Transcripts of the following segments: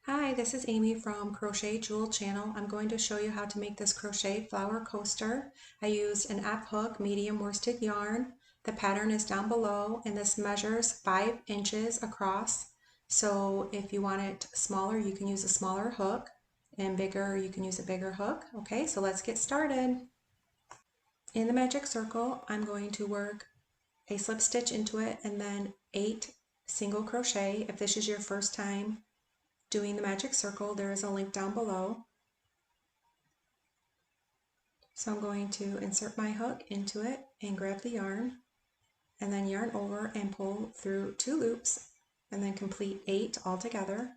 Hi, this is Amy from Crochet Jewel channel. I'm going to show you how to make this crochet flower coaster. I used an F hook medium worsted yarn. The pattern is down below and this measures 5 inches across. So if you want it smaller, you can use a smaller hook, and bigger, you can use a bigger hook. Okay, so let's get started. In the magic circle, I'm going to work a slip stitch into it and then 8 single crochet. If this is your first time doing the magic circle, there is a link down below. So I'm going to insert my hook into it and grab the yarn and then yarn over and pull through 2 loops and then complete 8 all together.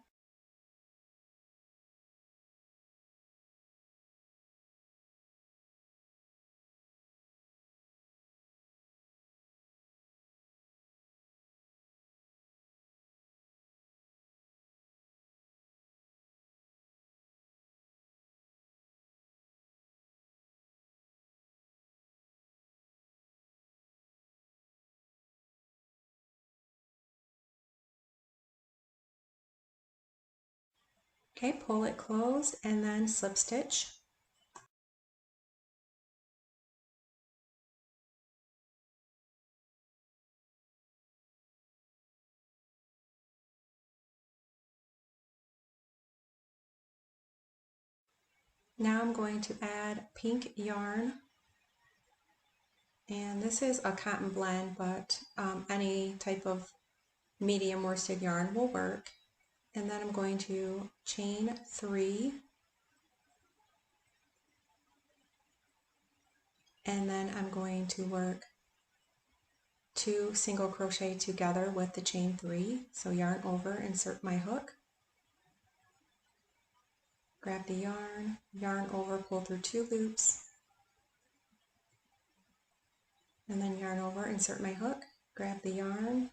Okay, pull it closed and then slip stitch. Now I'm going to add pink yarn, and this is a cotton blend, but any type of medium worsted yarn will work. And then I'm going to chain 3, and then I'm going to work 2 single crochet together with the chain 3. So yarn over, insert my hook, grab the yarn, yarn over, pull through 2 loops, and then yarn over, insert my hook, grab the yarn,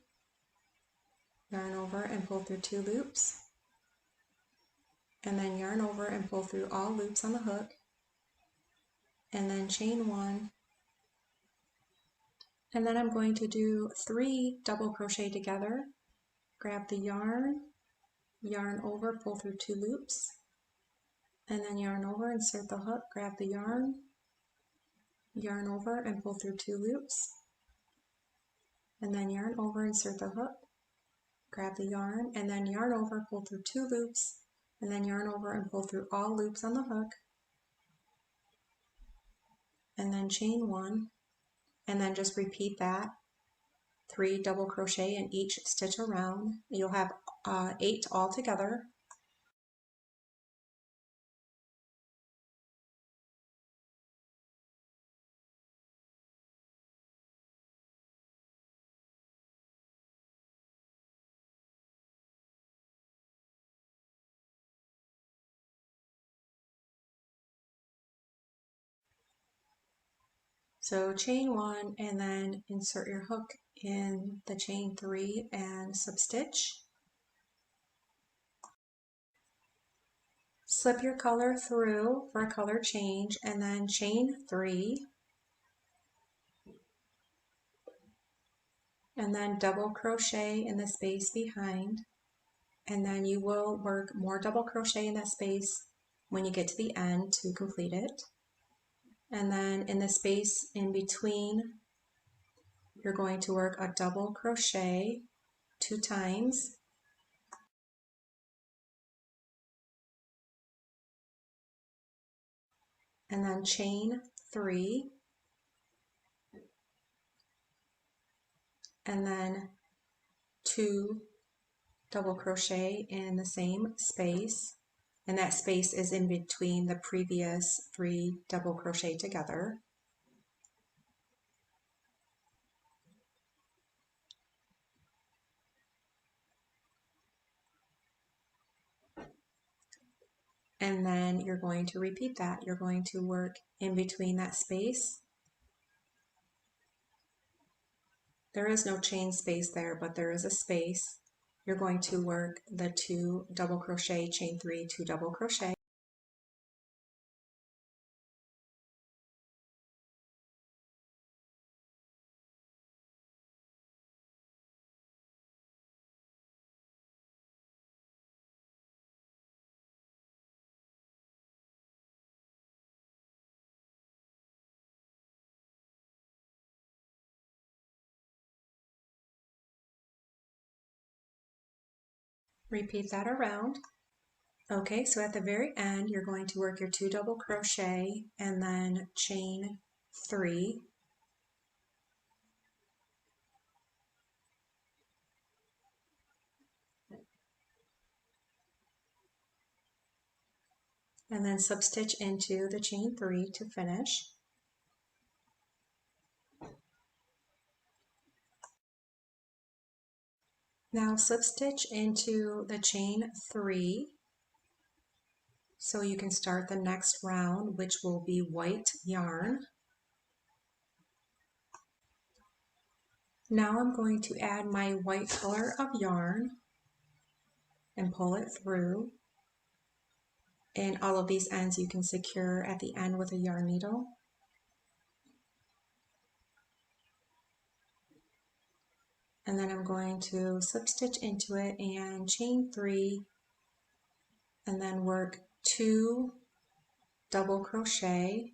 yarn over and pull through 2 loops, and then yarn over and pull through all loops on the hook, and then chain 1. And then I'm going to do 3 double crochet together, grab the yarn, yarn over, pull through 2 loops, and then yarn over, insert the hook, grab the yarn, yarn over and pull through 2 loops, and then yarn over, insert the hook, grab the yarn, and then yarn over, pull through 2 loops, and then yarn over and pull through all loops on the hook, and then chain 1, and then just repeat that 3 double crochet in each stitch around. You'll have 8 all together. So chain 1 and then insert your hook in the chain 3 and slip stitch. Slip your color through for a color change and then chain 3 and then double crochet in the space behind, and then you will work more double crochet in that space when you get to the end to complete it. And then in the space in between, you're going to work a double crochet 2 times, and then chain 3, and then 2 double crochet in the same space, and that space is in between the previous 3 double crochet together. And then you're going to repeat that. You're going to work in between that space. There is no chain space there, but there is a space. You're going to work the 2 double crochet, chain 3, 2 double crochet. Repeat that around. Okay, so at the very end, you're going to work your 2 double crochet and then chain 3. And then slip stitch into the chain 3 to finish. Now slip stitch into the chain 3 so you can start the next round, which will be white yarn. Now I'm going to add my white color of yarn and pull it through. And all of these ends you can secure at the end with a yarn needle. And then I'm going to slip stitch into it and chain 3 and then work 2 double crochet,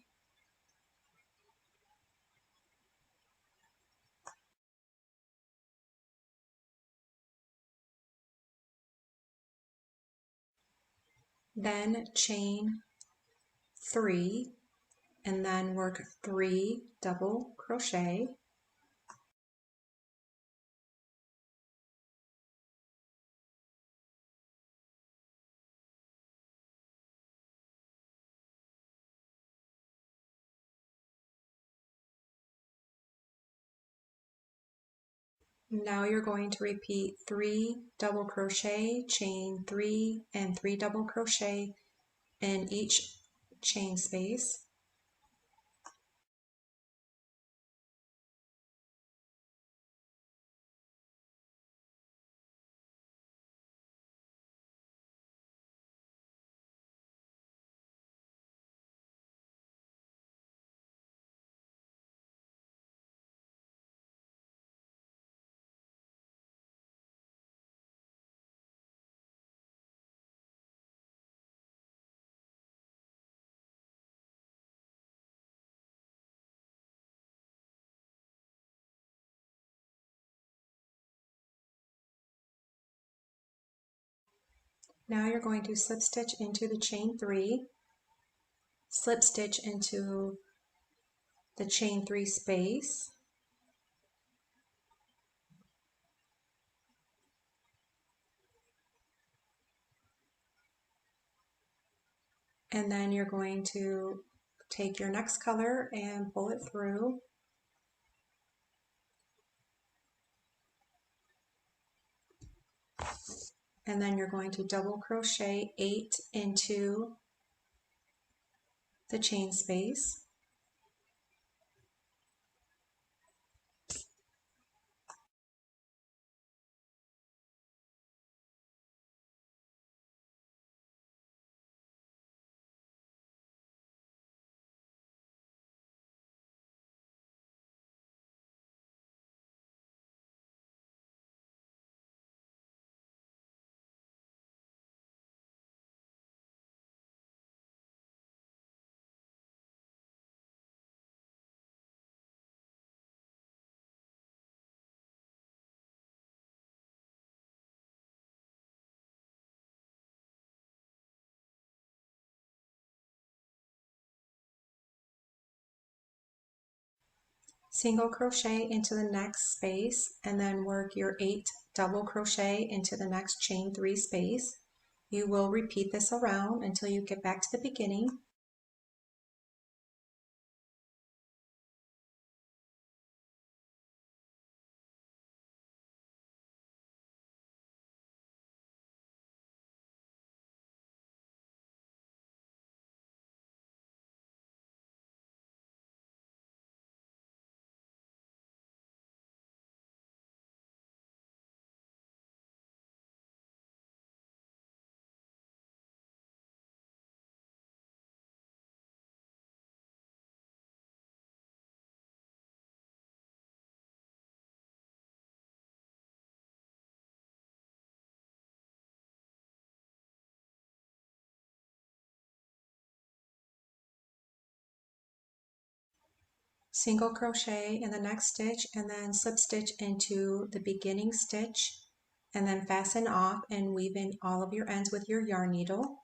then chain 3 and then work 3 double crochet, now you're going to repeat 3 double crochet, chain 3 and 3 double crochet in each chain space. Now you're going to slip stitch into the chain 3, slip stitch into the chain 3 space, and then you're going to take your next color and pull it through. And then you're going to double crochet 8 into the chain space. Single crochet into the next space and then work your 8 double crochet into the next chain 3 space. You will repeat this around until you get back to the beginning. Single crochet in the next stitch and then slip stitch into the beginning stitch and then fasten off and weave in all of your ends with your yarn needle.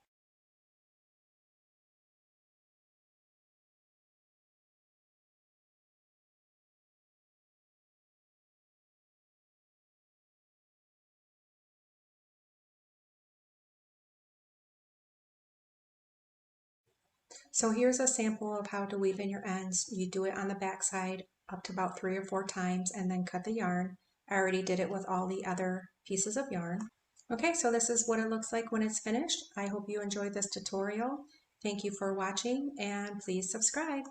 So here's a sample of how to weave in your ends. You do it on the back side up to about 3 or 4 times and then cut the yarn. I already did it with all the other pieces of yarn. Okay, so this is what it looks like when it's finished. I hope you enjoyed this tutorial. Thank you for watching and please subscribe.